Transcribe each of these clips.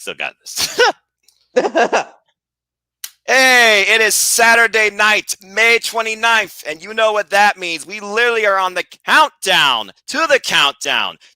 still got this. Hey, it is Saturday night, May 29th, and you know what that means. We literally are on the countdown to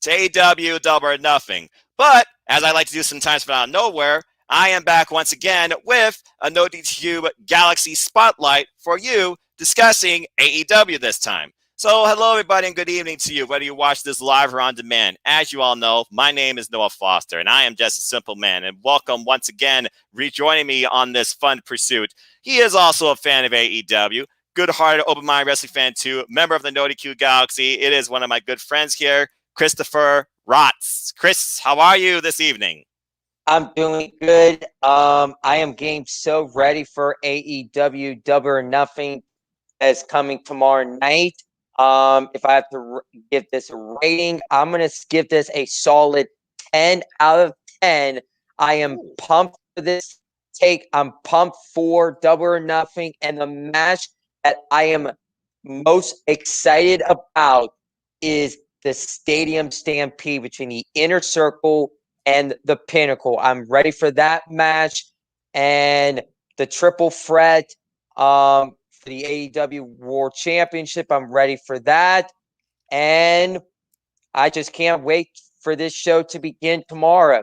AEW Double or Nothing. But, as I like to do sometimes from out of nowhere, I am back once again with a NoDQGalaxy spotlight for you discussing AEW this time. So, hello everybody and good evening to you, whether you watch this live or on demand. As you all know, my name is Noah Foster, and I am just a simple man. And welcome once again, rejoining me on this fun pursuit. He is also a fan of AEW, good-hearted, open-minded wrestling fan too, member of the NoDQGalaxy. It is one of my good friends here, Christopher Rotz. Chris, how are you this evening? I'm doing good. I am getting so ready for AEW Double or Nothing that's coming tomorrow night. If I have to give this a rating, I'm going to give this a solid 10 out of 10. I am pumped for this take. I'm pumped for Double or Nothing. And the match that I am most excited about is the Stadium Stampede between the Inner Circle and the Pinnacle. I'm ready for that match. And the triple threat for the AEW World Championship. I'm ready for that. And I just can't wait for this show to begin tomorrow.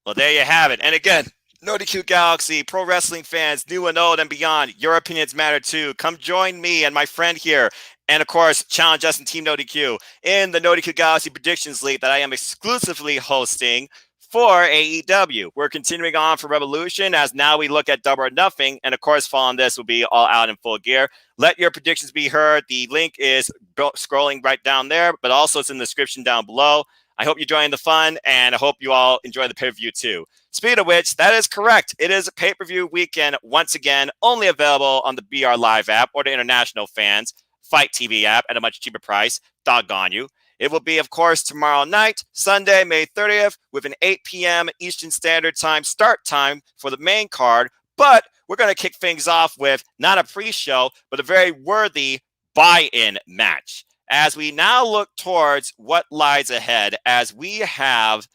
Well, there you have it. And again, NoDQGalaxy, pro wrestling fans, new and old and beyond, your opinions matter too. Come join me and my friend here, and of course, challenge us in Team NoDQ in the NoDQGalaxy Predictions League that I am exclusively hosting for AEW. We're continuing on for Revolution as now we look at Double or Nothing, and of course, following this will be All Out in full gear. Let your predictions be heard. The link is scrolling right down there, but also it's in the description down below. I hope you join the fun, and I hope you all enjoy the pay-per-view too. Speaking of which, that is correct. It is a pay-per-view weekend, once again, only available on the BR Live app or the international fans, Fight TV app at a much cheaper price. Doggone you. It will be, of course, tomorrow night, Sunday, May 30th, with an 8 p.m. Eastern Standard Time start time for the main card. But we're going to kick things off with not a pre-show, but a very worthy buy-in match. As we now look towards what lies ahead, as we have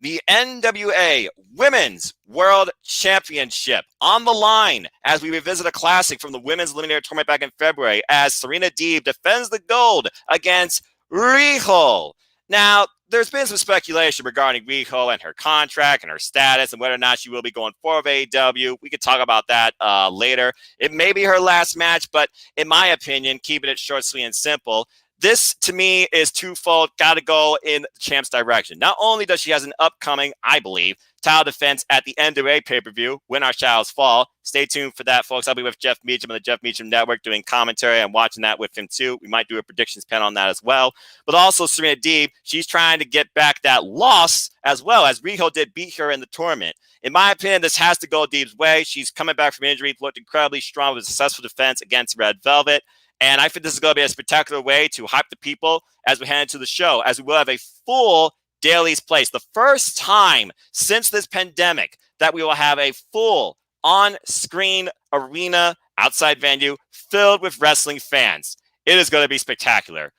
the NWA Women's World Championship on the line as we revisit a classic from the Women's Eliminator Tournament back in February as Serena Deeb defends the gold against Riho. Now, there's been some speculation regarding Riho and her contract and her status and whether or not she will be going forward with AEW. We could talk about that later. It may be her last match, but in my opinion, keeping it short, sweet, and simple, this, to me, is twofold. Got to go in the champ's direction. Not only does she have an upcoming, I believe, title defense at the NWA pay-per-view, When Our Shadows Fall. Stay tuned for that, folks. I'll be with Jeff Meacham on the Jeff Meacham Network doing commentary. I'm watching that with him, too. We might do a predictions pen on that as well. But also, Serena Deeb, she's trying to get back that loss as well, as Riho did beat her in the tournament. In my opinion, this has to go Deeb's way. She's coming back from injury, looked incredibly strong with a successful defense against Red Velvet. And I think this is going to be a spectacular way to hype the people as we head into the show, as we will have a full Daily's Place. The first time since this pandemic that we will have a full on-screen arena outside venue filled with wrestling fans. It is going to be spectacular.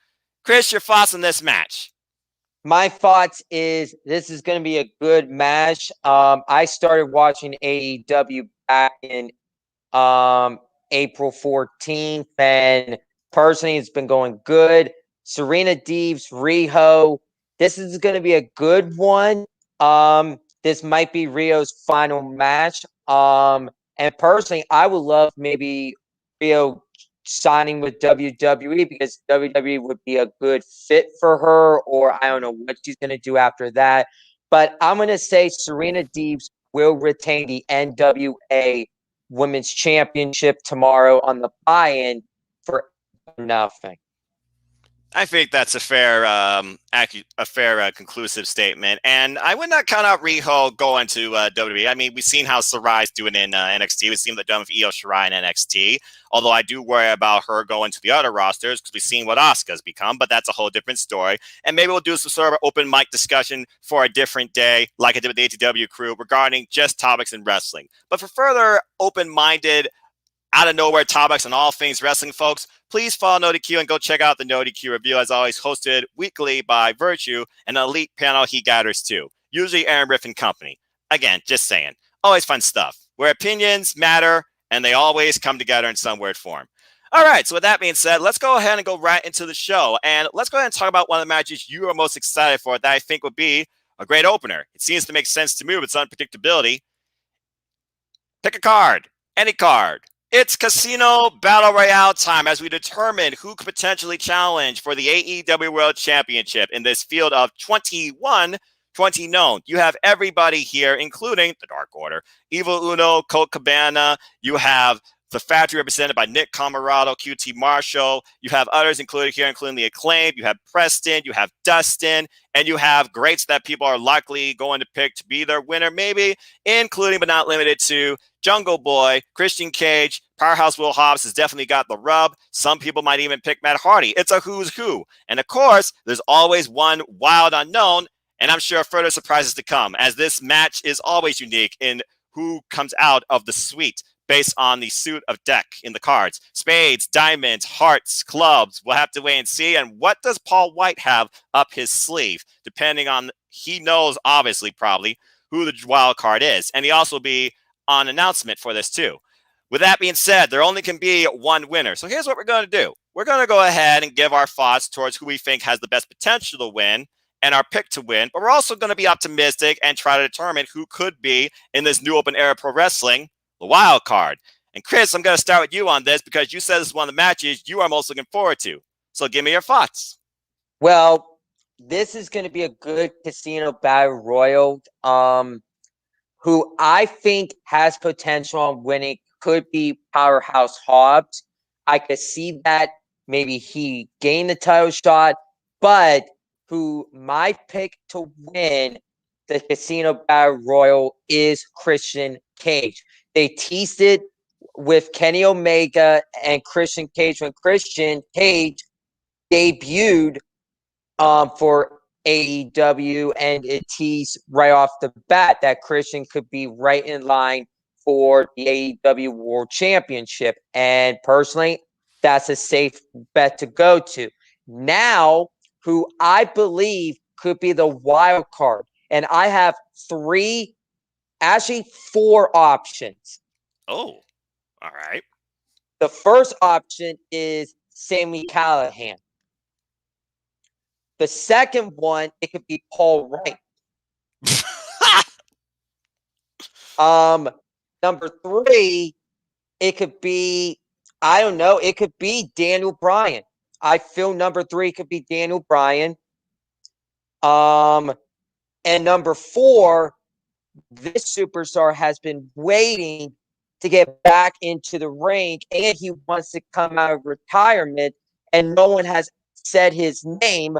Chris, your thoughts on this match? My thoughts is this is going to be a good match. I started watching AEW back in April 14th, and personally, it's been going good. Serena Deeb's Riho. This is going to be a good one. This might be Rio's final match. And personally, I would love maybe Rio signing with WWE because WWE would be a good fit for her, or I don't know what she's going to do after that. But I'm going to say Serena Deeb's will retain the NWA Women's Championship tomorrow on the buy-in for nothing. I think that's a fair conclusive statement, and I would not count out Riho going to WWE. I mean, we've seen how Sarai's doing in NXT. We've seen what they've done with Io Shirai in NXT. Although I do worry about her going to the other rosters because we've seen what Asuka's become, but that's a whole different story. And maybe we'll do some sort of open mic discussion for a different day, like I did with the AEW crew, regarding just topics in wrestling. But for further open-minded, out of nowhere topics on all things wrestling, folks, please follow NoDQ and go check out the NoDQ review, as always, hosted weekly by Virtue and an elite panel he gathers too, usually Aaron Riff and company. again, just saying. Always fun stuff where opinions matter and they always come together in some weird form. All right, so with that being said, let's go ahead and go right into the show. And let's go ahead and talk about one of the matches you are most excited for that I think would be a great opener. It seems to make sense to me with its unpredictability. Pick a card, any card. It's Casino Battle Royale time as we determine who could potentially challenge for the AEW World Championship in this field of 21 20 known. You have everybody here, including the Dark Order, Evil Uno, Colt Cabana. You have the factory represented by Nick Camarado, QT Marshall. You have others included here, including the Acclaimed. You have Preston. You have Dustin. And you have greats that people are likely going to pick to be their winner, maybe, including but not limited to Jungle Boy, Christian Cage, Powerhouse Will Hobbs has definitely got the rub. Some people might even pick Matt Hardy. It's a who's who. And of course, there's always one wild unknown, and I'm sure further surprises to come, as this match is always unique in who comes out of the suite based on the suit of deck in the cards. Spades, diamonds, hearts, clubs. We'll have to wait and see. And what does Paul White have up his sleeve? Depending on, he knows, obviously, probably, who the wild card is. And he also will be on announcement for this, too. With that being said, there only can be one winner. So here's what we're going to do. We're going to go ahead and give our thoughts towards who we think has the best potential to win and our pick to win. But we're also going to be optimistic and try to determine who could be in this new open era pro wrestling, the wild card. And Chris, I'm going to start with you on this because you said this is one of the matches you are most looking forward to. So give me your thoughts. Well, this is going to be a good Casino Battle Royal. Who I think has potential on winning could be Powerhouse Hobbs. I could see that maybe he gained the title shot, but who my pick to win the Casino Battle Royal is Christian Cage. They teased it with Kenny Omega and Christian Cage when Christian Cage debuted for AEW, and it teased right off the bat that Christian could be right in line for the AEW World Championship. And personally, that's a safe bet to go to. Now, who I believe could be the wild card, and I have four options. Oh, all right. The first option is Sami Callihan. The second one, it could be Paul Wright. Number three, it could be, I don't know, it could be Daniel Bryan. I feel number three could be Daniel Bryan. And number four, this superstar has been waiting to get back into the ring, and he wants to come out of retirement, and no one has said his name.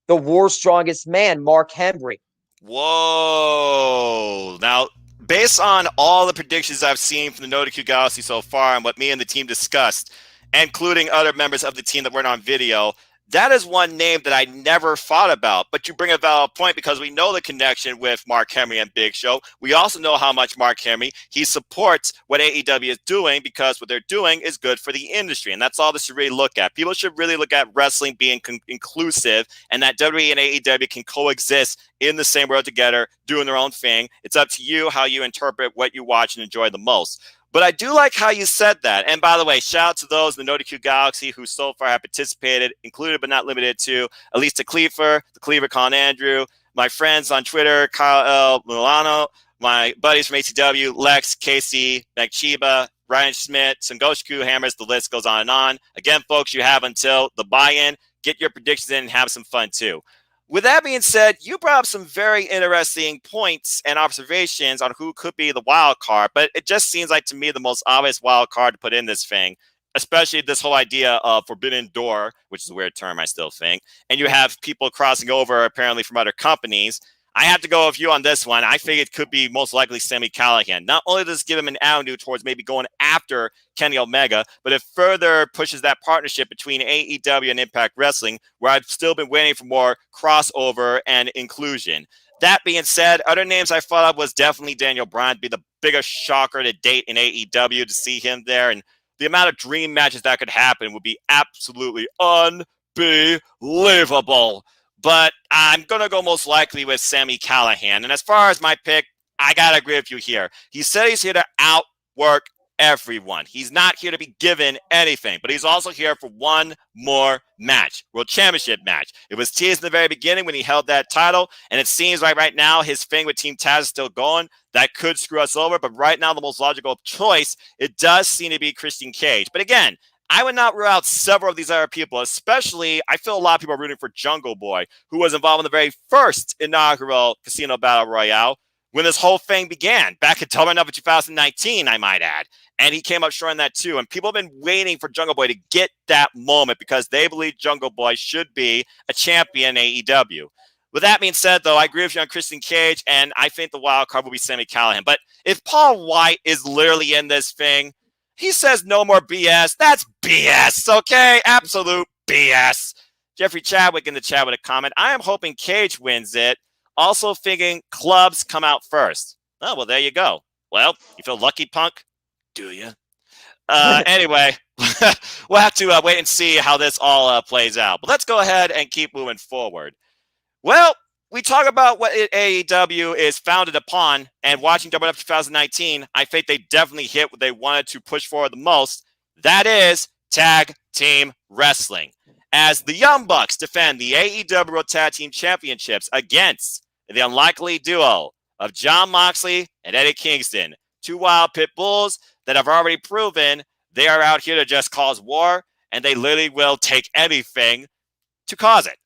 The world's strongest man, Mark Henry. Whoa. Now, based on all the predictions I've seen from the NoDQGalaxy so far and what me and the team discussed, including other members of the team that weren't on video, that is one name that I never thought about. But you bring a valid point because we know the connection with Mark Henry and Big Show. We also know how much Mark Henry, he supports what AEW is doing because what they're doing is good for the industry. And that's all this should really look at. People should really look at wrestling being inclusive and that WWE and AEW can coexist in the same world together, doing their own thing. It's up to you how you interpret what you watch and enjoy the most. But I do like how you said that. And by the way, shout out to those in the NoDQGalaxy who so far have participated, included but not limited to Elisa Cleaver, the Cleaver Con Andrew, my friends on Twitter, Kyle L. Milano, my buddies from ACW, Lex, Casey, Magchiba, Ryan Schmidt, Sungoshiku Hammers, the list goes on and on. Again, folks, you have until the buy-in. Get your predictions in and have some fun too. With that being said, you brought up some very interesting points and observations on who could be the wild card, but it just seems like to me the most obvious wild card to put in this thing, especially this whole idea of Forbidden Door, which is a weird term, I still think, and you have people crossing over apparently from other companies. I have to go with you on this one. I think it could be most likely Sami Callihan. Not only does it give him an avenue towards maybe going after Kenny Omega, but it further pushes that partnership between AEW and Impact Wrestling, where I've still been waiting for more crossover and inclusion. That being said, other names I thought of was definitely Daniel Bryan, be the biggest shocker to date in AEW to see him there. And the amount of dream matches that could happen would be absolutely unbelievable. But I'm going to go most likely with Sami Callihan. And as far as my pick, I got to agree with you here. He said he's here to outwork everyone. He's not here to be given anything, but he's also here for one more match, World Championship match. It was teased in the very beginning when he held that title, and it seems like right now his thing with Team Taz is still going. That could screw us over, but right now the most logical choice, it does seem to be Christian Cage. But again, I would not rule out several of these other people, especially I feel a lot of people are rooting for Jungle Boy, who was involved in the very first inaugural Casino Battle Royale when this whole thing began, back in November 2019, I might add. And he came up short on that too. And people have been waiting for Jungle Boy to get that moment because they believe Jungle Boy should be a champion in AEW. With that being said, though, I agree with you on Christian Cage, and I think the wild card will be Sami Callihan. But if Paul White is literally in this thing, he says no more BS. That's BS, okay? Absolute BS. Jeffrey Chadwick in the chat with a comment. I am hoping Cage wins it. Also thinking clubs come out first. Oh, well, there you go. Well, you feel lucky, Punk? Do you? Anyway, we'll have to wait and see how this all plays out. But let's go ahead and keep moving forward. Well, we talk about what AEW is founded upon, and watching WWF 2019, I think they definitely hit what they wanted to push forward the most. That is tag team wrestling. As the Young Bucks defend the AEW World Tag Team Championships against the unlikely duo of Jon Moxley and Eddie Kingston, two wild pit bulls that have already proven they are out here to just cause war, and they literally will take anything to cause it.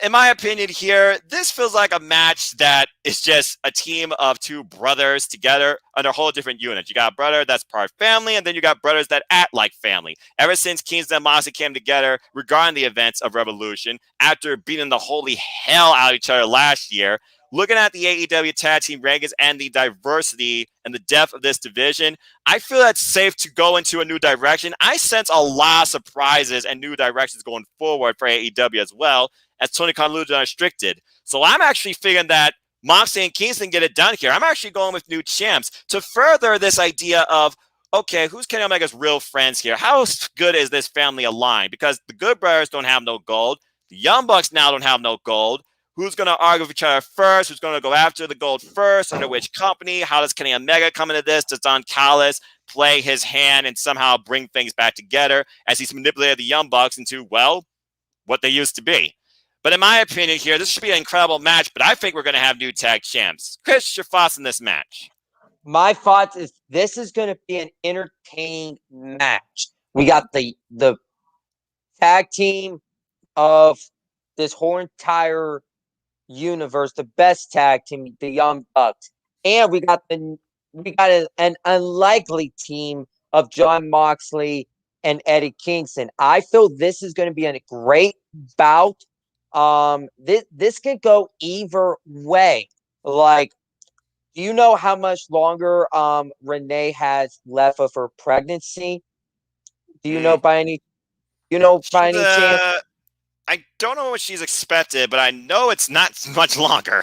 In my opinion here, this feels like a match that is just a team of two brothers together under a whole different unit. You got a brother that's part family, and then you got brothers that act like family. Ever since Kingston and Moxley came together regarding the events of Revolution, after beating the holy hell out of each other last year, looking at the AEW tag team rankings and the diversity and the depth of this division, I feel that's safe to go into a new direction. I sense a lot of surprises and new directions going forward for AEW as well, as Tony Khan alluded to Unrestricted. So I'm actually figuring that Moxley and Kingston get it done here. I'm actually going with new champs to further this idea of, okay, who's Kenny Omega's real friends here? How good is this family aligned? Because the Good Brothers don't have no gold. The Young Bucks now don't have no gold. Who's going to argue with each other first? Who's going to go after the gold first? Under which company? How does Kenny Omega come into this? Does Don Callis play his hand and somehow bring things back together as he's manipulated the Young Bucks into, well, what they used to be? But in my opinion here, this should be an incredible match, but I think we're going to have new tag champs. Chris, your thoughts on this match? My thoughts is this is going to be an entertaining match. We got the tag team of this whole entire universe, the best tag team, the Young Bucks, and we got an unlikely team of Jon Moxley and Eddie Kingston. I feel this is going to be a great bout. This could go either way. Like, do you know how much longer Renee has left of her pregnancy? Do you know by any chance? I don't know what she's expected, but I know it's not much longer.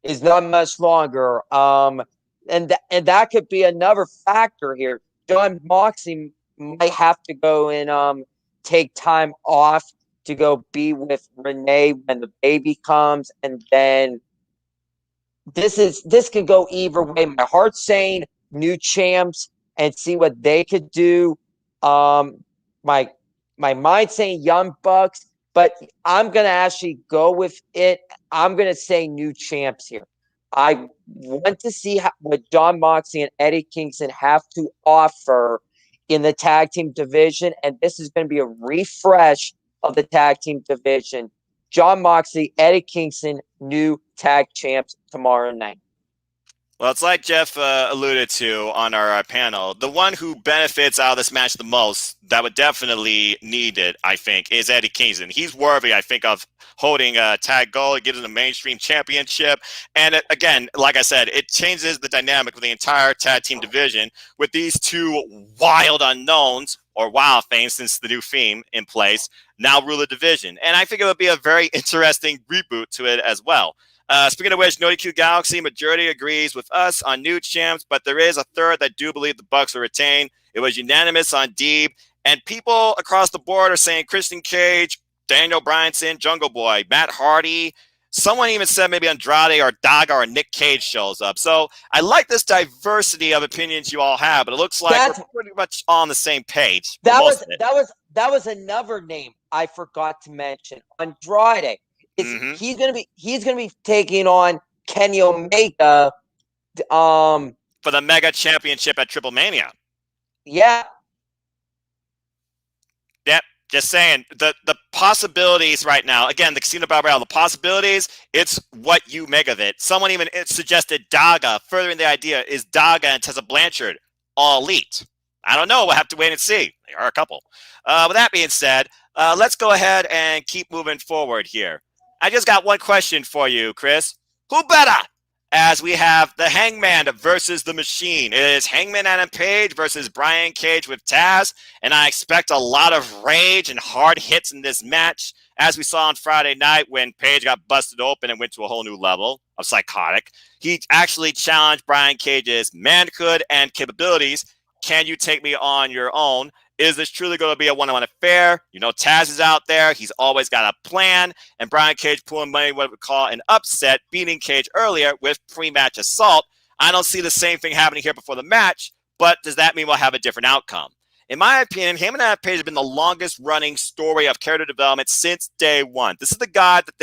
It's not much longer. And that could be another factor here. Jon Moxley might have to go and take time off to go be with Renee when the baby comes, and then this can go either way. My heart's saying new champs and see what they could do. My mind's saying Young Bucks, but I'm gonna actually go with it. I'm gonna say new champs here. I want to see what Jon Moxley and Eddie Kingston have to offer in the tag team division, and this is going to be a refresh of the tag team division. Jon Moxley, Eddie Kingston, new tag champs tomorrow night. Well, it's like Jeff alluded to on our panel. The one who benefits out of this match the most, that would definitely need it, I think, is Eddie Kingston. He's worthy, I think, of holding a tag gold. It gives him a mainstream championship. And again, like I said, it changes the dynamic of the entire tag team division with these two wild unknowns, or wild things since the new theme in place, now rule the division. And I think it would be a very interesting reboot to it as well. Speaking of which, NoDQGalaxy majority agrees with us on new champs, but there is a third that do believe the Bucks will retain. It was unanimous on Deeb, and people across the board are saying Christian Cage, Daniel Bryanson, Jungle Boy, Matt Hardy, Someone even said maybe Andrade or Daga or Nick Cage shows up. So I like this diversity of opinions you all have, but it looks like we're pretty much on the same page. That was another name I forgot to mention. Andrade. He's gonna be taking on Kenny Omega. For the Mega Championship at Triple Mania. Yeah. Yep. Just saying, the possibilities right now, again, the Casino Barbarian, the possibilities, it's what you make of it. Someone even suggested Daga, furthering the idea, is Daga and Tessa Blanchard all elite? I don't know. We'll have to wait and see. There are a couple. With that being said, let's go ahead and keep moving forward here. I just got one question for you, Chris. Who better? As we have the Hangman versus the Machine. It is Hangman Adam Page versus Brian Cage with Taz, and I expect a lot of rage and hard hits in this match, as we saw on Friday night when Page got busted open and went to a whole new level of psychotic. He actually challenged Brian Cage's manhood and capabilities. Can you take me on your own? Is this truly going to be a one-on-one affair? You know, Taz is out there. He's always got a plan. And Brian Cage pulling money, what we call an upset, beating Cage earlier with pre-match assault. I don't see the same thing happening here before the match, but does that mean we'll have a different outcome? In my opinion, Hangman Adam Page has been the longest-running story of character development since day one. This is the guy that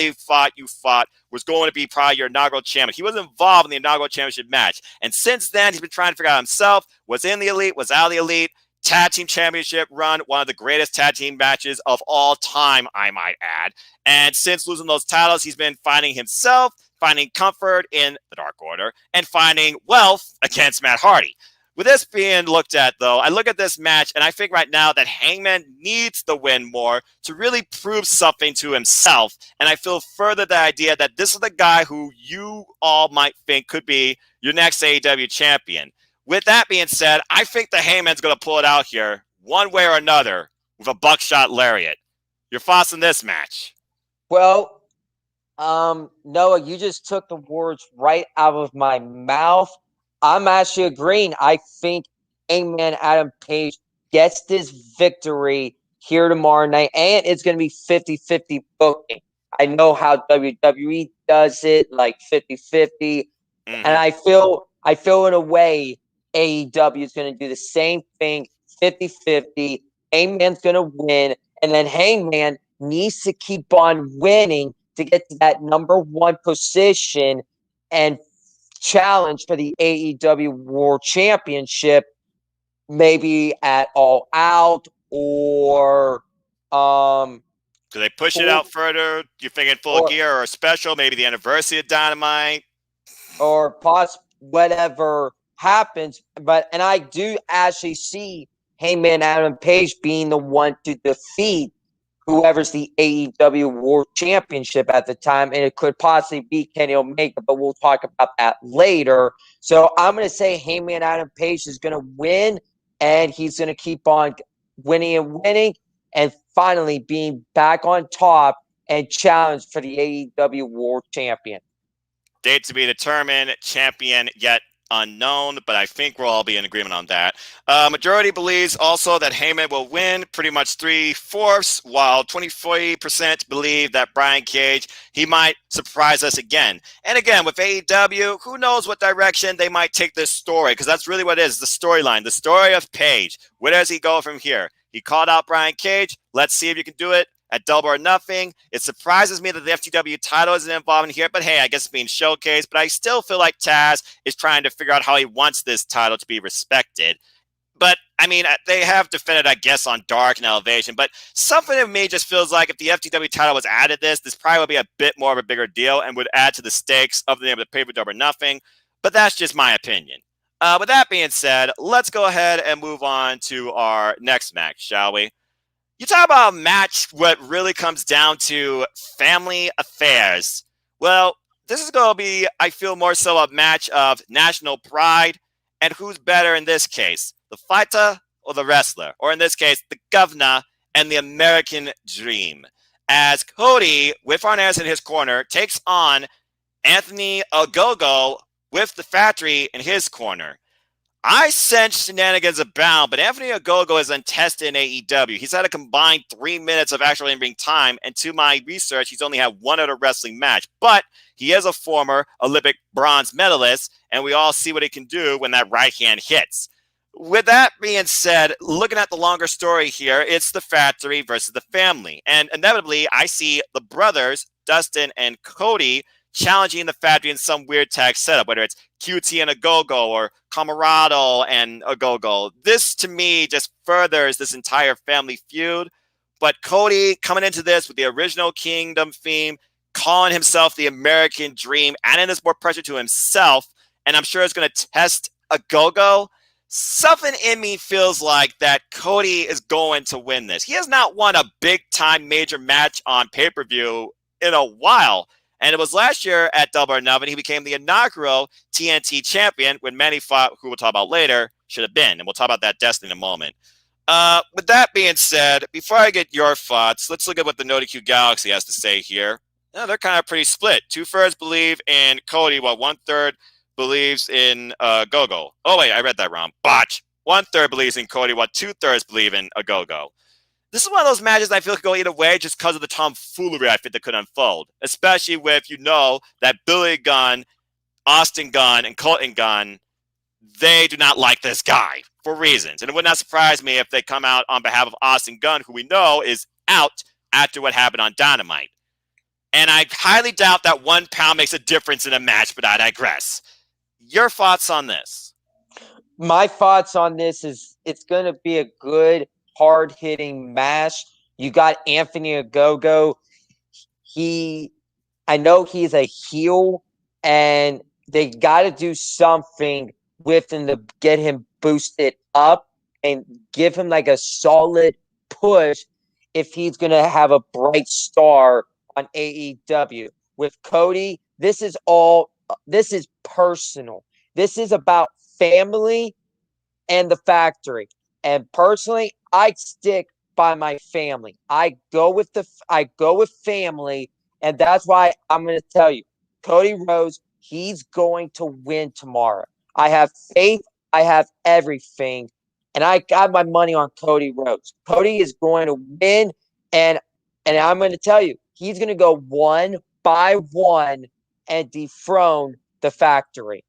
you fought, was going to be probably your inaugural champion. He was involved in the inaugural championship match. And since then, he's been trying to figure out himself, was in the elite, was out of the elite. Tag team championship run, one of the greatest tag team matches of all time, I might add. And since losing those titles, he's been finding himself, finding comfort in the Dark Order, and finding wealth against Matt Hardy. With this being looked at, though, I look at this match, and I think right now that Hangman needs the win more to really prove something to himself. And I feel further the idea that this is the guy who you all might think could be your next AEW champion. With that being said, I think the Hangman's going to pull it out here one way or another with a buckshot lariat. Your thoughts on this match? Well, Noah, you just took the words right out of my mouth. I'm actually agreeing. I think Hangman Adam Page gets this victory here tomorrow night, and it's going to be 50-50 booking. I know how WWE does it, like 50-50, and I feel in a way AEW is going to do the same thing, 50-50. Hangman's going to win, and then Hangman needs to keep on winning to get to that number one position and challenge for the AEW World Championship, maybe at All Out or do they push it out further? You thinking Full Gear or a special, maybe the anniversary of Dynamite, or whatever happens? And I do actually see Hangman Adam Page being the one to defeat whoever's the AEW World Championship at the time, and it could possibly be Kenny Omega, but we'll talk about that later. So I'm going to say Hangman Adam Page is going to win, and he's going to keep on winning, and finally being back on top and challenge for the AEW World Champion. Date to be determined, champion yet unknown, but I think we'll all be in agreement on that. Majority believes also that Heyman will win pretty much 3/4, while 24% believe that Brian Cage, he might surprise us again. And again, with AEW, who knows what direction they might take this story, because that's really what it is, the storyline, the story of Page. Where does he go from here? He called out Brian Cage. Let's see if you can do it at Double or Nothing. It surprises me that the FTW title isn't involved in here, but hey, I guess it's being showcased. But I still feel like Taz is trying to figure out how he wants this title to be respected. But, I mean, they have defended, I guess, on Dark and Elevation. But something of me just feels like if the FTW title was added this probably would be a bit more of a bigger deal and would add to the stakes of the name of the pay-per-view Double or Nothing. But that's just my opinion. With that being said, let's go ahead and move on to our next match, shall we? You talk about a match, what really comes down to family affairs. Well, this is going to be, I feel, more so a match of national pride. And who's better in this case, the fighter or the wrestler? Or in this case, the governor and the American dream. As Cody, with Arnaz in his corner, takes on Anthony Gogo with the factory in his corner. I sense shenanigans abound, but Anthony Ogogo is untested in AEW. He's had a combined 3 minutes of actual in-ring time, and to my research, he's only had one other wrestling match. But he is a former Olympic bronze medalist, and we all see what he can do when that right hand hits. With that being said, looking at the longer story here, it's the factory versus the family. And inevitably, I see the brothers, Dustin and Cody, challenging the factory in some weird tag setup, whether it's QT and Gogo or Camarado and Gogo. This, to me, just furthers this entire family feud. But Cody coming into this with the original Kingdom theme, calling himself the American Dream, adding this more pressure to himself, and I'm sure it's going to test Gogo. Something in me feels like that Cody is going to win this. He has not won a big-time major match on pay-per-view in a while. And it was last year at Double or Nothing, he became the inaugural TNT champion when many thought, who we'll talk about later, should have been. And we'll talk about that destiny in a moment. With that being said, before I get your thoughts, let's look at what the NoDQGalaxy has to say here. They're kind of pretty split. 2/3 believe in Cody, while 1/3 believes in Gogo. Oh, wait, I read that wrong. Botch. 1/3 believes in Cody, while 2/3 believe in Gogo. This is one of those matches I feel could go either way just because of the tomfoolery I think that could unfold, especially with, that Billy Gunn, Austin Gunn, and Colton Gunn, they do not like this guy for reasons. And it would not surprise me if they come out on behalf of Austin Gunn, who we know is out after what happened on Dynamite. And I highly doubt that 1 pound makes a difference in a match, but I digress. Your thoughts on this? My thoughts on this is it's going to be a good, hard-hitting match. You got Anthony Ogogo. I know he's a heel, and they got to do something with him to get him boosted up and give him like a solid push if he's going to have a bright star on AEW. With Cody, this is personal. This is about family and the factory. And personally, I stick by my family. I go with family, and that's why I'm going to tell you, Cody Rhodes, he's going to win tomorrow. I have faith. I have everything, and I got my money on Cody Rhodes. Cody is going to win, and I'm going to tell you, he's going to go 1 by 1 and dethrone the factory.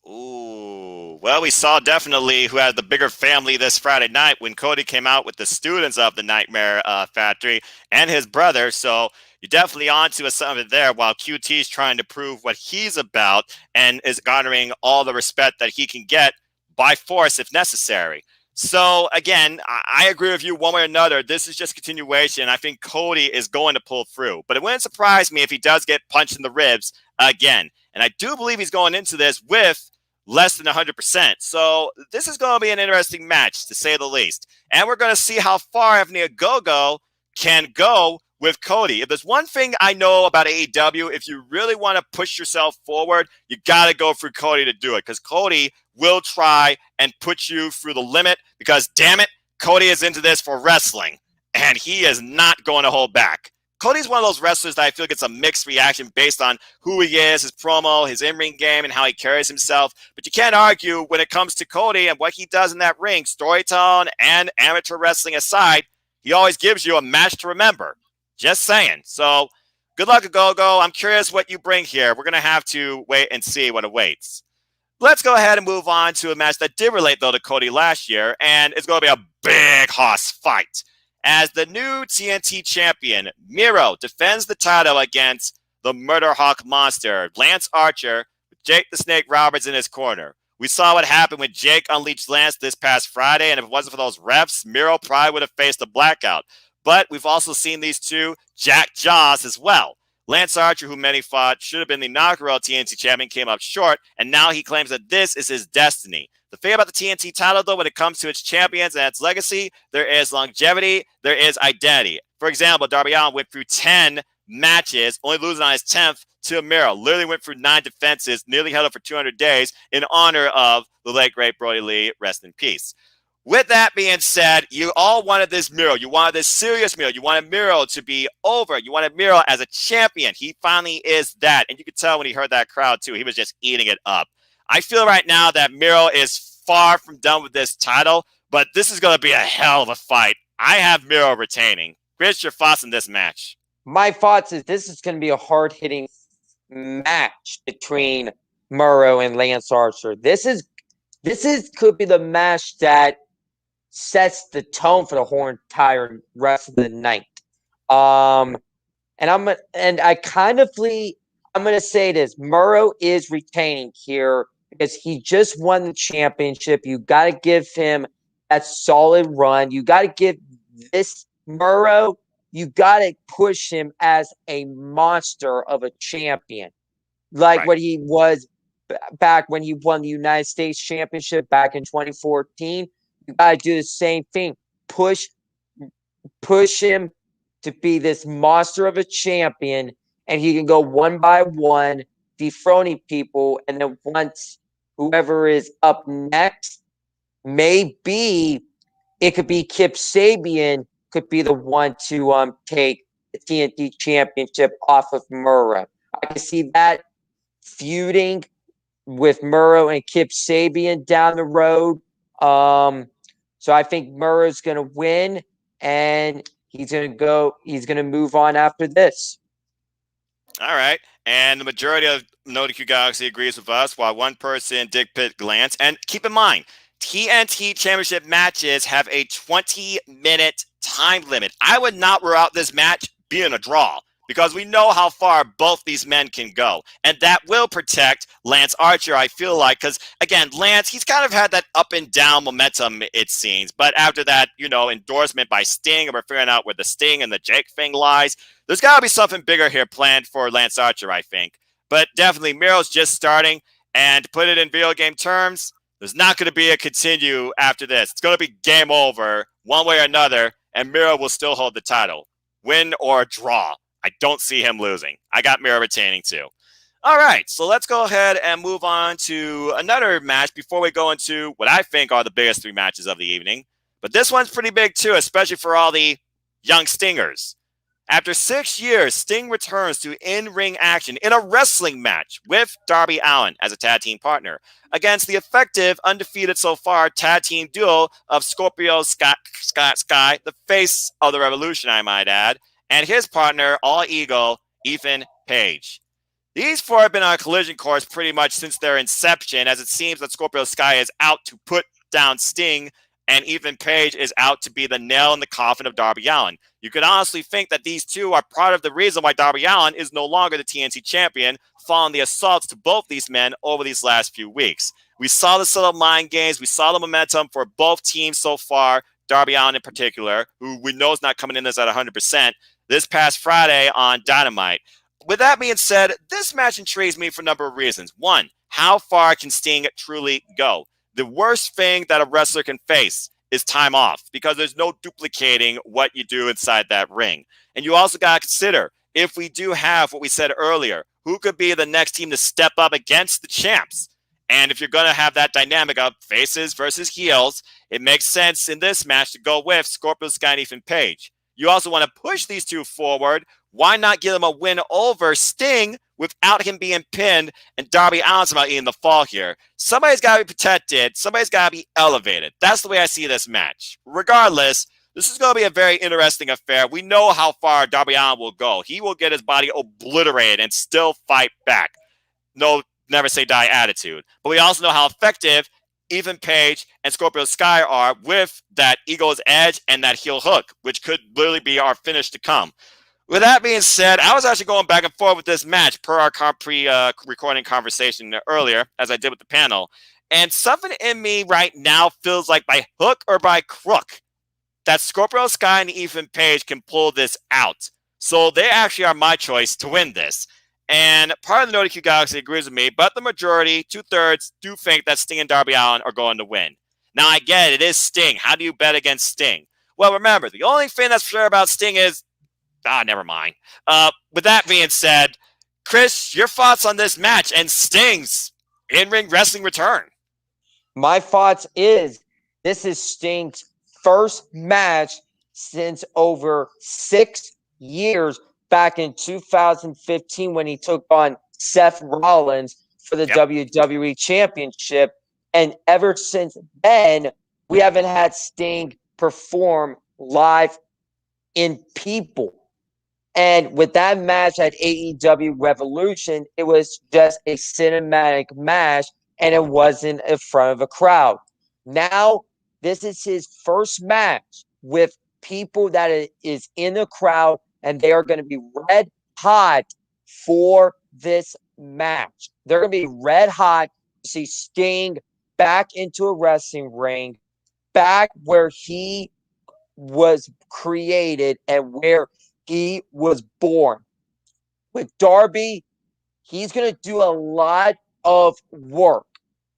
Ooh, well, we saw definitely who had the bigger family this Friday night when Cody came out with the students of the Nightmare Factory and his brother. So you're definitely onto something there while QT is trying to prove what he's about and is garnering all the respect that he can get by force if necessary. So again, I agree with you one way or another. This is just continuation. I think Cody is going to pull through, but it wouldn't surprise me if he does get punched in the ribs again. And I do believe he's going into this with less than 100%. So this is going to be an interesting match, to say the least. And we're going to see how far Anthony Gogo can go with Cody. If there's one thing I know about AEW, if you really want to push yourself forward, you got to go through Cody to do it, because Cody will try and put you through the limit, because, damn it, Cody is into this for wrestling, and he is not going to hold back. Cody's one of those wrestlers that I feel gets a mixed reaction based on who he is, his promo, his in-ring game, and how he carries himself. But you can't argue when it comes to Cody and what he does in that ring, storytelling and amateur wrestling aside, he always gives you a match to remember. Just saying. So good luck, Gogo. I'm curious what you bring here. We're going to have to wait and see what awaits. Let's go ahead and move on to a match that did relate, though, to Cody last year, and it's going to be a big hoss fight. As the new TNT champion, Miro defends the title against the Murder Hawk Monster, Lance Archer, with Jake the Snake Roberts in his corner. We saw what happened when Jake unleashed Lance this past Friday, and if it wasn't for those refs, Miro probably would have faced a blackout. But we've also seen these two jack jaws as well. Lance Archer, who many thought should have been the inaugural TNT champion, came up short, and now he claims that this is his destiny. The thing about the TNT title, though, when it comes to its champions and its legacy, there is longevity, there is identity. For example, Darby Allin went through 10 matches, only losing on his 10th to Miro. Literally went through 9 defenses, nearly held up for 200 days in honor of the late, great Brody Lee. Rest in peace. With that being said, you all wanted this Miro. You wanted this serious Miro. You wanted Miro to be over. You wanted Miro as a champion. He finally is that. And you could tell when he heard that crowd, too. He was just eating it up. I feel right now that Miro is far from done with this title, but this is going to be a hell of a fight. I have Miro retaining. Chris, your thoughts on this match? My thoughts is this is going to be a hard-hitting match between Miro and Lance Archer. This could be the match that sets the tone for the whole entire rest of the night. I'm gonna say this: Miro is retaining here because he just won the championship. You got to give him that solid run. You got to give this Miro. You got to push him as a monster of a champion, like Right. what he was back when he won the United States Championship back in 2014. You got to do the same thing. Push him to be this monster of a champion, and he can go one by one, dethroning people. And then once whoever is up next, maybe it could be Kip Sabian, could be the one to take the TNT Championship off of Miro. I can see that feuding with Miro and Kip Sabian down the road. So I think Miro's going to win, and he's going to move on after this. All right. And the majority of NoDQGalaxy agrees with us, while one person did pick Lance. And keep in mind, TNT Championship matches have a 20-minute time limit. I would not rule out this match being a draw because we know how far both these men can go. And that will protect Lance Archer, I feel like, because, again, Lance, he's kind of had that up and down momentum, it seems. But after that, endorsement by Sting, and we're figuring out where the Sting and the Jake thing lies, there's got to be something bigger here planned for Lance Archer, I think. But definitely, Miro's just starting, and to put it in video game terms, there's not going to be a continue after this. It's going to be game over one way or another, and Miro will still hold the title. Win or draw. I don't see him losing. I got Miro retaining too. All right, so let's go ahead and move on to another match before we go into what I think are the biggest three matches of the evening. But this one's pretty big too, especially for all the young Stingers. After 6 years, Sting returns to in-ring action in a wrestling match with Darby Allin as a tag team partner against the effective, undefeated so far tag team duo of Scorpio Sky, the face of the Revolution, I might add, and his partner, All Ego, Ethan Page. These four have been on a collision course pretty much since their inception, as it seems that Scorpio Sky is out to put down Sting, and Ethan Page is out to be the nail in the coffin of Darby Allin. You could honestly think that these two are part of the reason why Darby Allin is no longer the TNT champion, following the assaults to both these men over these last few weeks. We saw the subtle mind games. We saw the momentum for both teams so far, Darby Allin in particular, who we know is not coming in this at 100%, this past Friday on Dynamite. With that being said, this match intrigues me for a number of reasons. One, how far can Sting truly go? The worst thing that a wrestler can face is time off because there's no duplicating what you do inside that ring. And you also got to consider, if we do have what we said earlier, who could be the next team to step up against the champs? And if you're going to have that dynamic of faces versus heels, it makes sense in this match to go with Scorpio Sky and Ethan Page. You also want to push these two forward. Why not give them a win over Sting without him being pinned and Darby Allin's about eating the fall here? Somebody's got to be protected. Somebody's got to be elevated. That's the way I see this match. Regardless, this is going to be a very interesting affair. We know how far Darby Allin will go. He will get his body obliterated and still fight back. No, never say die attitude. But we also know how effective Ethan Page and Scorpio Sky are with that ego's edge and that heel hook, which could literally be our finish to come. With that being said, I was actually going back and forth with this match per our pre-recording conversation earlier, as I did with the panel. And something in me right now feels like by hook or by crook that Scorpio Sky and Ethan Page can pull this out. So they actually are my choice to win this. And part of the NoDQGalaxy agrees with me, but the majority, 2/3, do think that Sting and Darby Allin are going to win. Now, I get it. It is Sting. How do you bet against Sting? Well, remember, the only thing that's sure about Sting is never mind. With that being said, Chris, your thoughts on this match and Sting's in-ring wrestling return? My thoughts is this is Sting's first match since over 6 years, back in 2015 when he took on Seth Rollins for the WWE Championship. And ever since then, we haven't had Sting perform live in people. And with that match at AEW Revolution, it was just a cinematic match and it wasn't in front of a crowd. Now, this is his first match with people that is in the crowd, and they are going to be red hot for this match. They're going to be red hot to see Sting back into a wrestling ring, back where he was created and where he was born. With Darby, he's going to do a lot of work,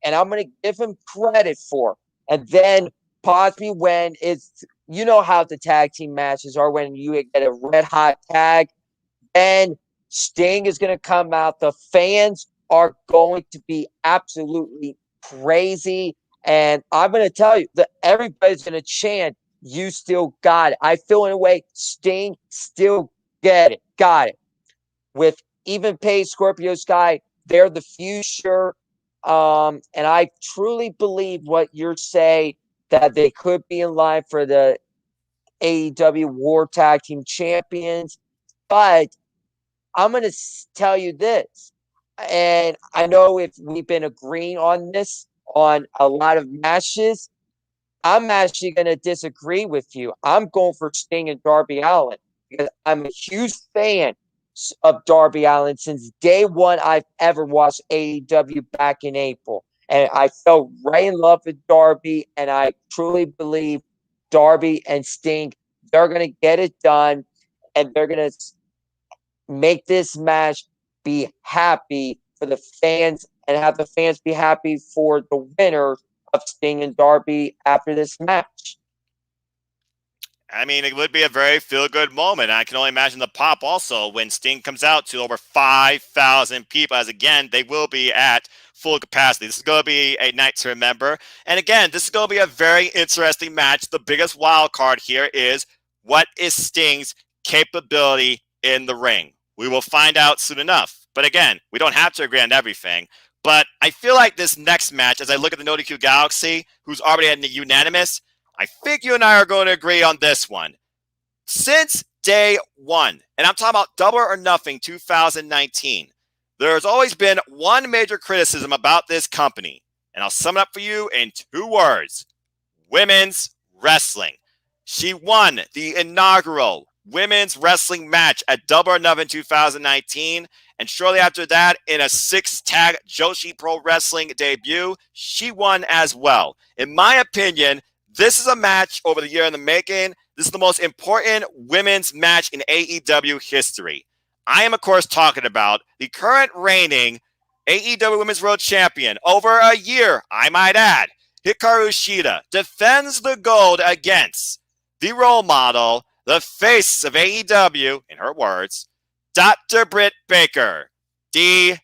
and I'm going to give him credit for it. And then possibly when it's, you know how the tag team matches are, when you get a red hot tag, and Sting is going to come out. The fans are going to be absolutely crazy. And I'm going to tell you that everybody's going to chant, "You still got it." I feel in a way Sting still got it. With even Page, Scorpio Sky, they're the future. And I truly believe what you're saying, that they could be in line for the AEW World Tag Team Champions. But I'm going to tell you this, and I know if we've been agreeing on this on a lot of matches, I'm actually going to disagree with you. I'm going for Sting and Darby Allin because I'm a huge fan of Darby Allin since day one I've ever watched AEW back in April. And I fell right in love with Darby, and I truly believe Darby and Sting, they're going to get it done, and they're going to make this match be happy for the fans and have the fans be happy for the winner of Sting and Darby after this match. I mean, it would be a very feel-good moment. I can only imagine the pop also when Sting comes out to over 5,000 people, as again, they will be at full capacity. This is going to be a night to remember. And again, this is going to be a very interesting match. The biggest wild card here is, what is Sting's capability in the ring? We will find out soon enough. But again, we don't have to agree on everything. But I feel like this next match, as I look at the NoDQGalaxy, who's already at the unanimous, I think you and I are going to agree on this one. Since day one, and I'm talking about Double or Nothing 2019, there's always been one major criticism about this company, and I'll sum it up for you in 2 words: women's wrestling. She won the inaugural women's wrestling match at Double or Nothing 2019, and shortly after that, in a 6-tag Joshi Pro Wrestling debut, she won as well. In my opinion, this is a match over the year in the making. This is the most important women's match in AEW history. I am, of course, talking about the current reigning AEW Women's World Champion, over a year, I might add. Hikaru Shida defends the gold against the role model, the face of AEW, in her words, Dr. Britt Baker, DMD.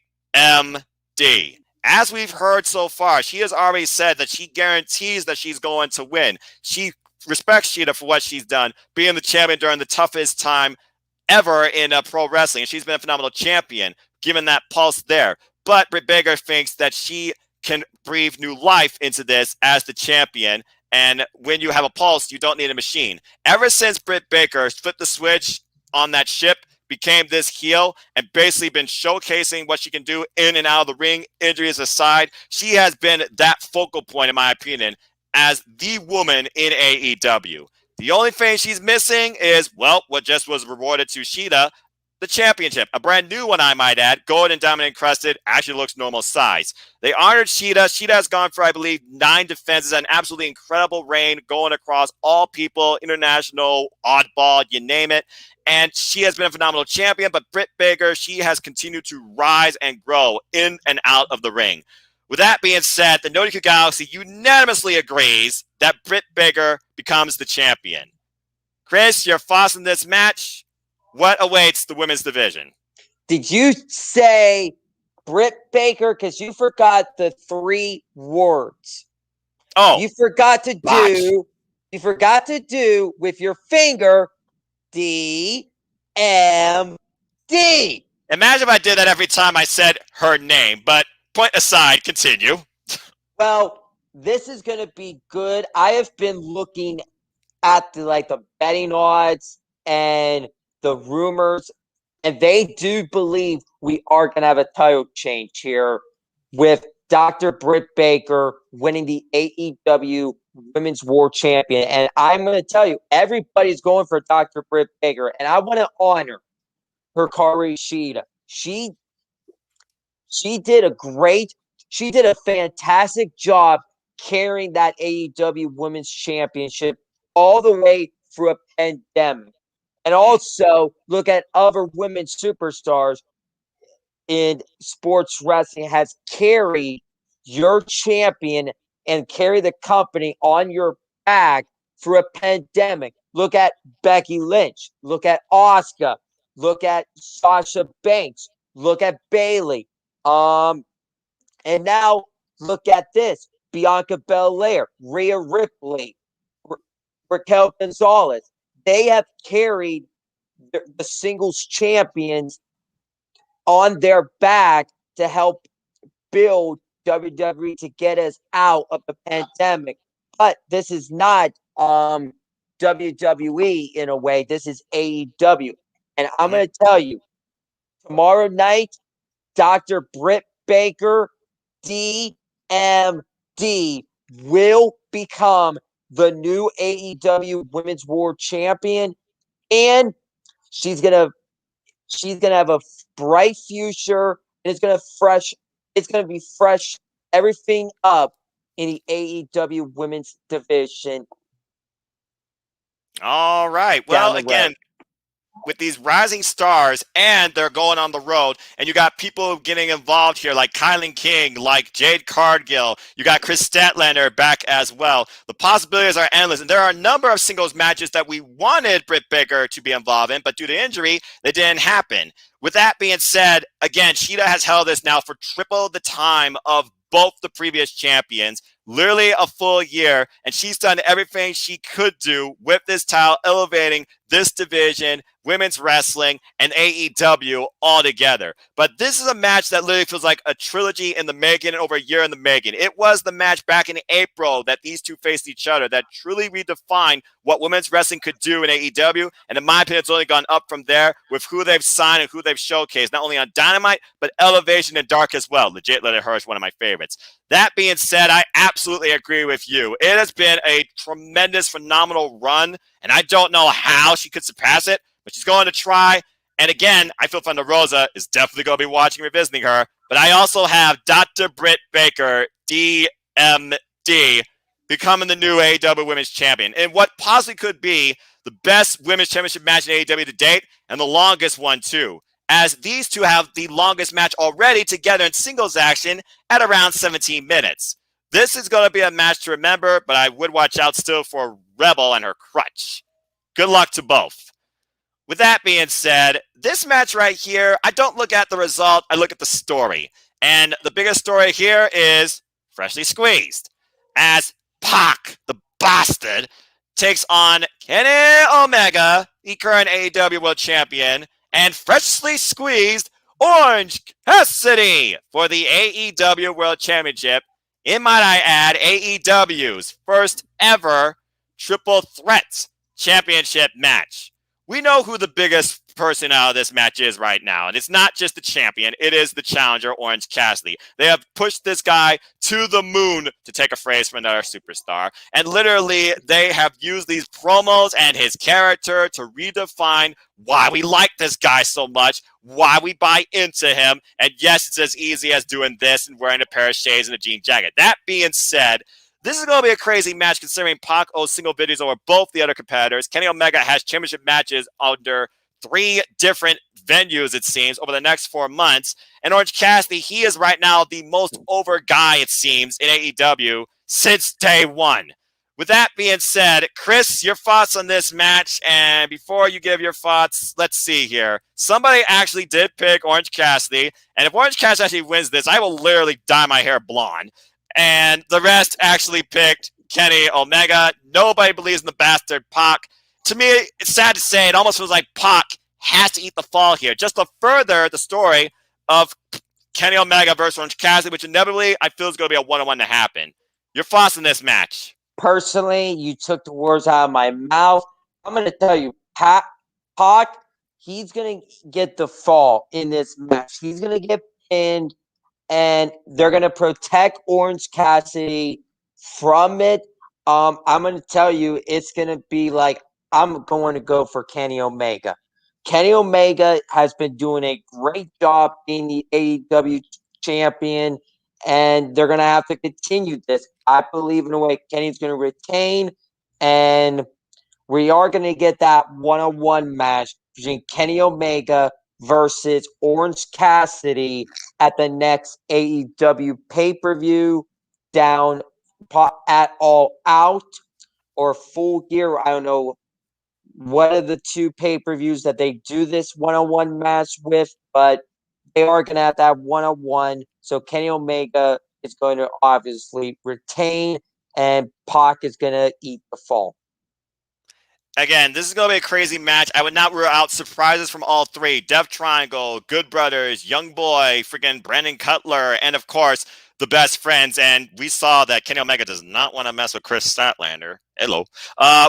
As we've heard so far, she has already said that she guarantees that she's going to win. She respects Shida for what she's done, being the champion during the toughest time ever in pro wrestling. And she's been a phenomenal champion, given that pulse there. But Britt Baker thinks that she can breathe new life into this as the champion. And when you have a pulse, you don't need a machine. Ever since Britt Baker flipped the switch on that ship, became this heel, and basically been showcasing what she can do in and out of the ring, injuries aside, she has been that focal point, in my opinion, as the woman in AEW. The only thing she's missing is, well, what just was rewarded to Shida, the championship. A brand new one, I might add. Gold and diamond encrusted, actually looks normal size. They honored Shida. Shida has gone for, I believe, 9 defenses, an absolutely incredible reign going across all people, international, oddball, you name it. And she has been a phenomenal champion, but Britt Baker, she has continued to rise and grow in and out of the ring. With that being said, the NoDQGalaxy unanimously agrees that Britt Baker becomes the champion. Chris, your thoughts on this match? What awaits the women's division? Did you say Britt Baker? Because you forgot the 3 words. Oh, you forgot to do with your finger DMD. Imagine if I did that every time I said her name, but point aside, continue. Well, This is going to be good. I have been looking at the betting odds and the rumors, and they do believe we are going to have a title change here with Dr. Britt Baker winning the AEW Women's World Champion. And I'm going to tell you, everybody's going for Dr. Britt Baker, and I want to honor Hikaru Shida. She did a fantastic job carrying that AEW Women's Championship all the way through a pandemic. And also look at other women superstars in sports wrestling has carried your champion and carry the company on your back through a pandemic. Look at Becky Lynch. Look at Asuka. Look at Sasha Banks. Look at Bayley. And now look at this: Bianca Belair, Rhea Ripley, Raquel Gonzalez. They have carried the singles champions on their back to help build WWE to get us out of the pandemic. But this is not WWE in a way. This is AEW. And I'm going to tell you, tomorrow night, Dr. Britt Baker, DMD, will become the new AEW Women's World Champion. And she's gonna have a bright future, and it's gonna be fresh everything up in the AEW women's division. All right. Well, again, with these rising stars, and they're going on the road, and you got people getting involved here like Kylan King, like Jade Cargill, you got Chris Statlander back as well. The possibilities are endless, and there are a number of singles matches that we wanted Britt Baker to be involved in, but due to injury, they didn't happen. With that being said, again, Shida has held this now for triple the time of both the previous champions, literally a full year, and she's done everything she could do with this title, elevating this division, women's wrestling, and AEW all together. But this is a match that literally feels like a trilogy in the making, over a year in the making. It was the match back in April that these two faced each other that truly redefined what women's wrestling could do in AEW, and in my opinion, it's only gone up from there with who they've signed and who they've showcased, not only on Dynamite, but Elevation and Dark as well. Legit, Let It Hurt is one of my favorites. That being said, I absolutely agree with you. It has been a tremendous, phenomenal run, and I don't know how she could surpass it, but she's going to try. And again, I feel Thunder Rosa is definitely going to be watching and revisiting her. But I also have Dr. Britt Baker, DMD, becoming the new AEW Women's Champion in what possibly could be the best Women's Championship match in AEW to date, and the longest one too, as these two have the longest match already together in singles action at around 17 minutes. This is going to be a match to remember, but I would watch out still for Rebel and her crutch. Good luck to both. With that being said, this match right here, I don't look at the result, I look at the story. And the biggest story here is Freshly Squeezed, as Pac, the bastard, takes on Kenny Omega, the current AEW World Champion, and Freshly Squeezed Orange Cassidy for the AEW World Championship. In might I add, AEW's first ever triple threat championship match. We know who the biggest person out of this match is right now, and it's not just the champion, it is the challenger, Orange Cassidy. They have pushed this guy to the moon, to take a phrase from another superstar, and literally they have used these promos and his character to redefine why we like this guy so much, why we buy into him, and yes, it's as easy as doing this and wearing a pair of shades and a jean jacket. That being said, this is going to be a crazy match considering Pac owes single videos over both the other competitors. Kenny Omega has championship matches under 3 different venues, it seems, over the next 4 months. And Orange Cassidy, he is right now the most over guy, it seems, in AEW since day one. With that being said, Chris, your thoughts on this match? And before you give your thoughts, let's see here. Somebody actually did pick Orange Cassidy. And if Orange Cassidy actually wins this, I will literally dye my hair blonde. And the rest actually picked Kenny Omega. Nobody believes in the bastard Pac. To me, it's sad to say, it almost feels like Pac has to eat the fall here, just to further the story of Kenny Omega versus Orange Cassidy, which inevitably I feel is going to be a one-on-one to happen. Your thoughts on this match? Personally, you took the words out of my mouth. I'm going to tell you, Pac, he's going to get the fall in this match. He's going to get pinned, and they're going to protect Orange Cassidy from it. I'm going to tell you, it's going to be like I'm going to go for Kenny Omega. Kenny Omega has been doing a great job being the AEW champion, and they're going to have to continue this. I believe in a way Kenny's going to retain, and we are going to get that one-on-one match between Kenny Omega versus Orange Cassidy at the next AEW pay-per-view down at All Out or Full Gear. I don't know what are the two pay-per-views that they do this one-on-one match with, but they are going to have that one-on-one. So Kenny Omega is going to obviously retain, and Pac is going to eat the fall. Again, this is going to be a crazy match. I would not rule out surprises from all three. Death Triangle, Good Brothers, Young Boy, freaking Brandon Cutler, and of course, the Best Friends. And we saw that Kenny Omega does not want to mess with Chris Statlander. Hello.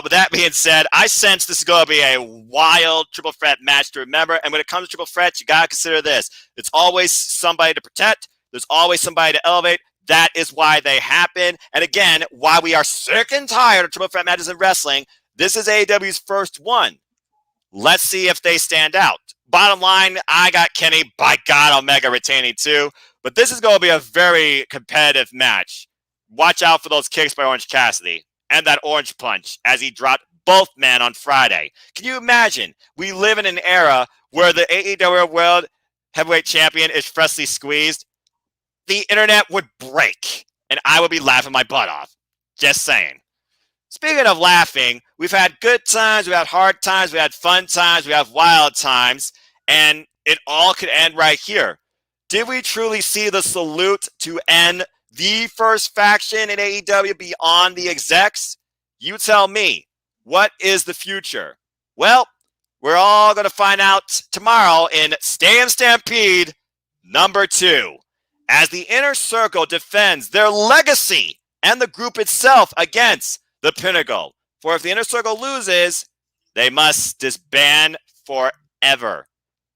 With that being said, I sense this is going to be a wild triple threat match to remember. And when it comes to triple threats, you got to consider this. It's always somebody to protect. There's always somebody to elevate. That is why they happen. And again, why we are sick and tired of triple threat matches in wrestling. This is AEW's first one. Let's see if they stand out. Bottom line, I got Kenny, by God, Omega retaining too. But this is going to be a very competitive match. Watch out for those kicks by Orange Cassidy and that orange punch as he dropped both men on Friday. Can you imagine? We live in an era where the AEW World Heavyweight Champion is freshly squeezed. The internet would break, and I would be laughing my butt off. Just saying. Speaking of laughing, we've had good times, we've had hard times, we had fun times, we have wild times, and it all could end right here. Did we truly see the salute to end the first faction in AEW beyond the execs? You tell me. What is the future? Well, we're all going to find out tomorrow in Stadium Stampede number 2, as the Inner Circle defends their legacy and the group itself against the Pinnacle. For if the Inner Circle loses, they must disband forever.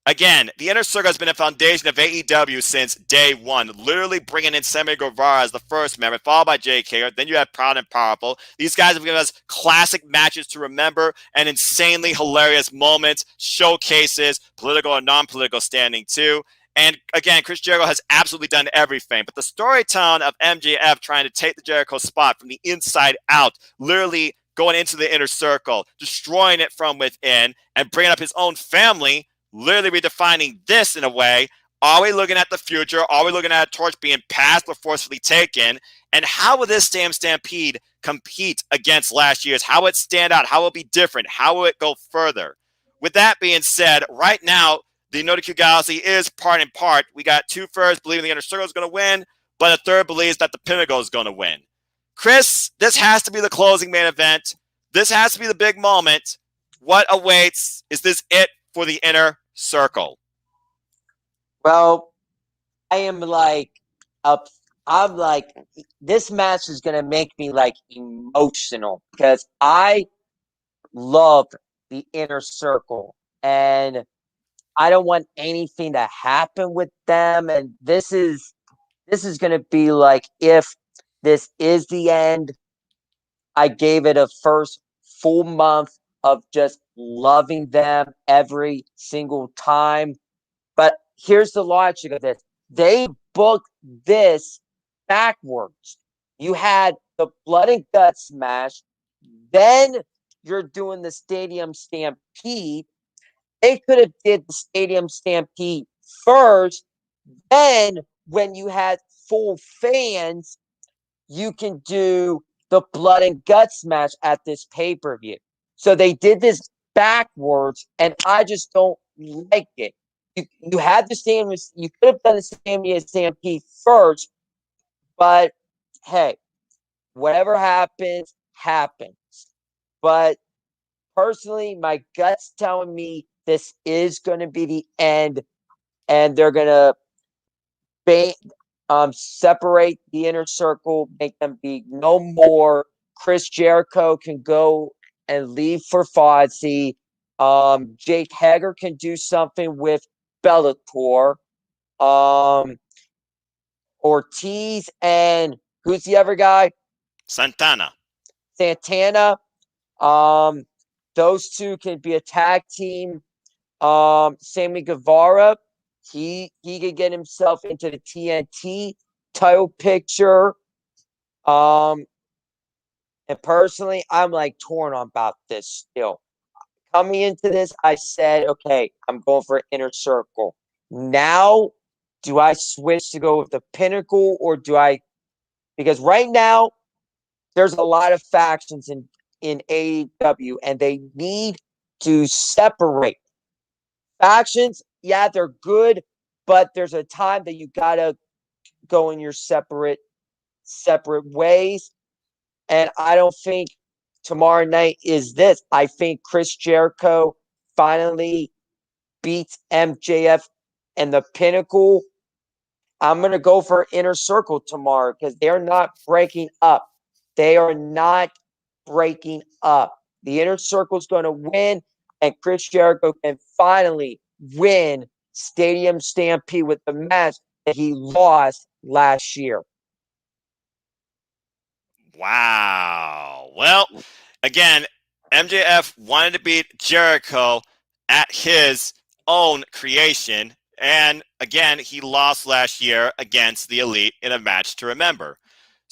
Again, the Inner Circle has been a foundation of AEW since day one, literally bringing in Sammy Guevara as the first member, followed by JK. Then you have Proud and Powerful. These guys have given us classic matches to remember and insanely hilarious moments, showcases, political and non-political standing too. And again, Chris Jericho has absolutely done everything. But the storytelling of MJF trying to take the Jericho spot from the inside out, literally going into the Inner Circle, destroying it from within, and bringing up his own family, literally redefining this in a way. Are we looking at the future? Are we looking at a torch being passed or forcefully taken? And how will this damn Stampede compete against last year's? How will it stand out? How will it be different? How will it go further? With that being said, right now, the NoDQGalaxy is part and part. We got 2/3 believing the Inner Circle is going to win, but a third believes that the Pinnacle is going to win. Chris, this has to be the closing main event. This has to be the big moment. What awaits? Is this it for the Inner Circle? Well, I am like up. I'm like, this match is going to make me like emotional because I love the Inner Circle, and I don't want anything to happen with them. And this is going to be like, if this is the end, I gave it a first full month of just loving them every single time. But here's the logic of this. They booked this backwards. You had the blood and guts match. Then you're doing the Stadium Stampede. They could have did the Stadium Stampede first. Then when you had full fans, you can do the blood and guts match at this pay-per-view. So they did this backwards, and I just don't like it. You had the Stadium, you could have done the Stadium Stampede first, but hey, whatever happens, happens. But personally, my gut's telling me this is going to be the end, and they're going to ban. separate the inner circle, make them be no more. Chris Jericho can go and leave for Fozzy. Jake Hager can do something with Bellator. Ortiz and who's the other guy? Santana. Santana. Those two can be a tag team. Sammy Guevara, he could get himself into the TNT title picture. And personally, I'm like torn about this still. Coming into this, I said, okay, I'm going for Inner Circle. Now, do I switch to go with the Pinnacle or do I? Because right now, there's a lot of factions in AEW, and they need to separate factions. Yeah, they're good, but there's a time that you gotta go in your separate ways. And I don't think tomorrow night is this. I think Chris Jericho finally beats MJF and the Pinnacle. I'm gonna go for Inner Circle tomorrow because they're not breaking up. They are not breaking up. The Inner Circle is going to win, and Chris Jericho can finally win Stadium Stampede with the match that he lost last year. Wow. Well, again, MJF wanted to beat Jericho at his own creation. And again, he lost last year against the Elite in a match to remember.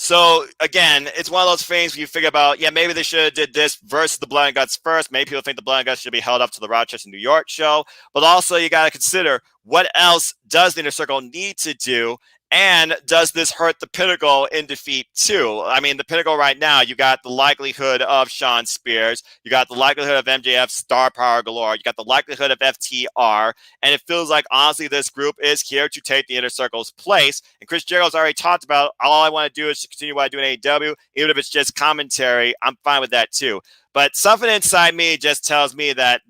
So again, it's one of those things where you figure about, yeah, maybe they should have did this versus the Blood and Guts first. Maybe people think the Blood and Guts should be held up to the Rochester, New York show. But also you got to consider what else does the Inner Circle need to do, and does this hurt the Pinnacle in defeat too? I mean, the Pinnacle right now, you got the likelihood of Sean Spears. You got the likelihood of MJF star power galore. You got the likelihood of FTR. And it feels like, honestly, this group is here to take the Inner Circle's place. And Chris Jericho's already talked about, all I want to do is to continue what I do in AEW. Even if it's just commentary, I'm fine with that too. But something inside me just tells me that,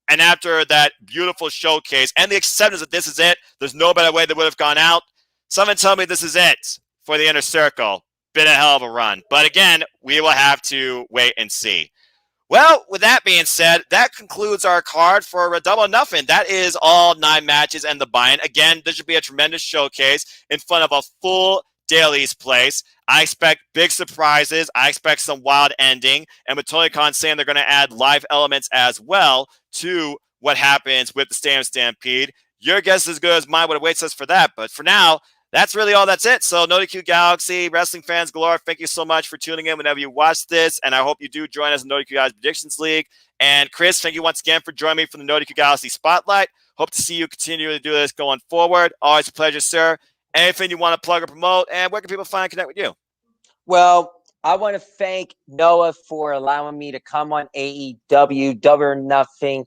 and after that beautiful showcase and the acceptance that this is it, there's no better way they would have gone out. Someone tell me this is it for the Inner Circle. Been a hell of a run. But again, we will have to wait and see. Well, with that being said, that concludes our card for a Double or Nothing. That is all 9 matches and the buy-in. Again, this should be a tremendous showcase in front of a full Daily's place. I expect big surprises. I expect some wild ending. And with Tony Khan saying they're going to add live elements as well to what happens with the Stadium Stampede, your guess is as good as mine what awaits us for that. But for now, that's really all that's it. So NoDQGalaxy, wrestling fans galore, thank you so much for tuning in whenever you watch this. And I hope you do join us in NoDQ Guys Predictions League. And Chris, thank you once again for joining me for the NoDQGalaxy Spotlight. Hope to see you continue to do this going forward. Always a pleasure, sir. Anything you want to plug or promote, and where can people find and connect with you? Well, I want to thank Noah for allowing me to come on AEW Double or Nothing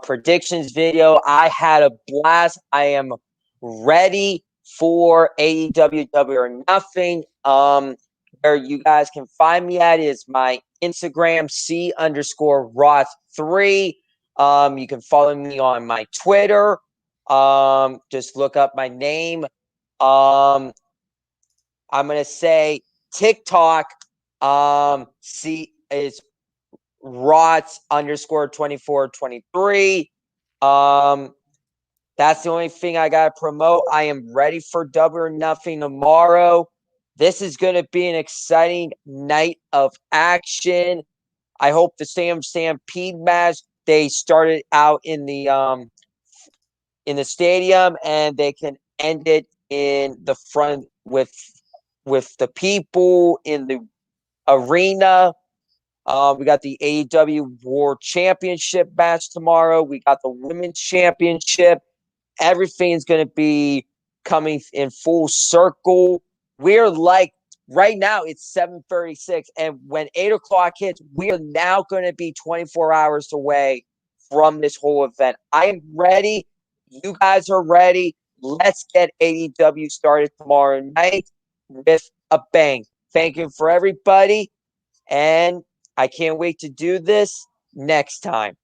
predictions video. I had a blast. I am ready for AEW Double or Nothing. Where you guys can find me at is my Instagram, C_Roth3. You can follow me on my Twitter. Just look up my name. I'm gonna say TikTok. See is Rots_2423. That's the only thing I got to promote. I am ready for Double or Nothing tomorrow. This is going to be an exciting night of action. I hope the Stampede match, they started out in the stadium and they can end it in the front with the people in the arena. We got the AEW World Championship match tomorrow. We got the Women's Championship. Everything's going to be coming in full circle. We're like, right now it's 7:36, and when 8 o'clock hits, we are now going to be 24 hours away from this whole event. I am ready. You guys are ready. Let's get AEW started tomorrow night with a bang. Thank you for everybody, and I can't wait to do this next time.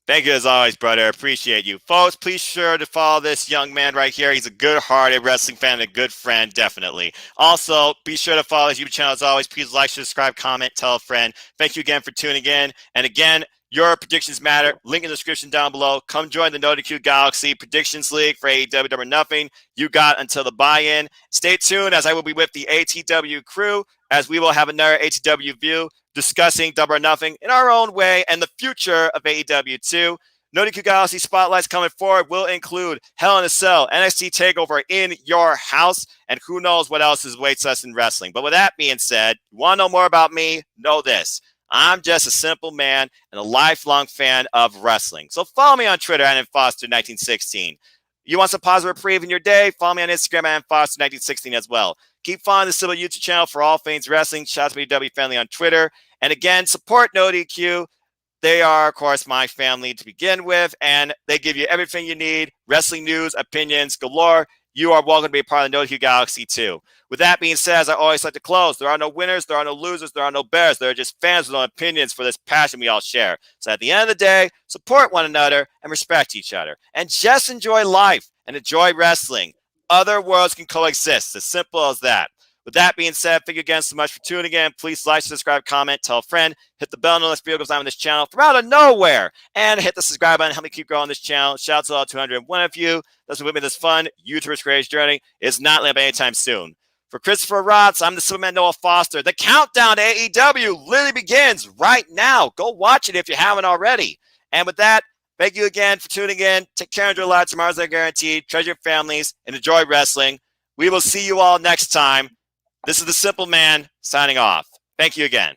Thank you as always, brother. Appreciate you. Folks, please sure to follow this young man right here. He's a good-hearted wrestling fan and a good friend, definitely. Also, be sure to follow his YouTube channel as always. Please like, subscribe, comment, tell a friend. Thank you again for tuning in. And again, your predictions matter. Link in the description down below. Come join the NoDQGalaxy Predictions League for AEW Double or Nothing. You got until the buy-in. Stay tuned as I will be with the ATW crew as we will have another ATW view discussing Double or Nothing in our own way and the future of AEW too. NoDQGalaxy Spotlights coming forward will include Hell in a Cell, NXT TakeOver in your house, and who knows what else awaits us in wrestling. But with that being said, you want to know more about me? Know this. I'm just a simple man and a lifelong fan of wrestling. So follow me on Twitter at Foster1916. You want some positive reprieve in your day? Follow me on Instagram at Foster1916 as well. Keep following the Civil YouTube channel for all things wrestling. Shout out to AEW family on Twitter. And again, support NoDQ. They are, of course, my family to begin with, and they give you everything you need, wrestling news, opinions, galore. You are welcome to be a part of the NoDQGalaxy too. With that being said, as I always like to close, there are no winners, there are no losers, there are no bears. There are just fans with no opinions for this passion we all share. So at the end of the day, support one another and respect each other. And just enjoy life and enjoy wrestling. Other worlds can coexist. As simple as that. With that being said, thank you again so much for tuning in. Please like, subscribe, comment, tell a friend, hit the bell notice video goes on this channel from out of nowhere, and hit the subscribe button. Help me keep growing this channel. Shout out to all 201 of you. That's what with me this fun YouTuber's creation journey is not live anytime soon. For Christopher Rotz, I'm the Superman Noah Foster. The countdown to AEW literally begins right now. Go watch it if you haven't already. And with that, thank you again for tuning in. Take care and enjoy life. Tomorrow's not guaranteed. Treasure your families and enjoy wrestling. We will see you all next time. This is the Simple Man signing off. Thank you again.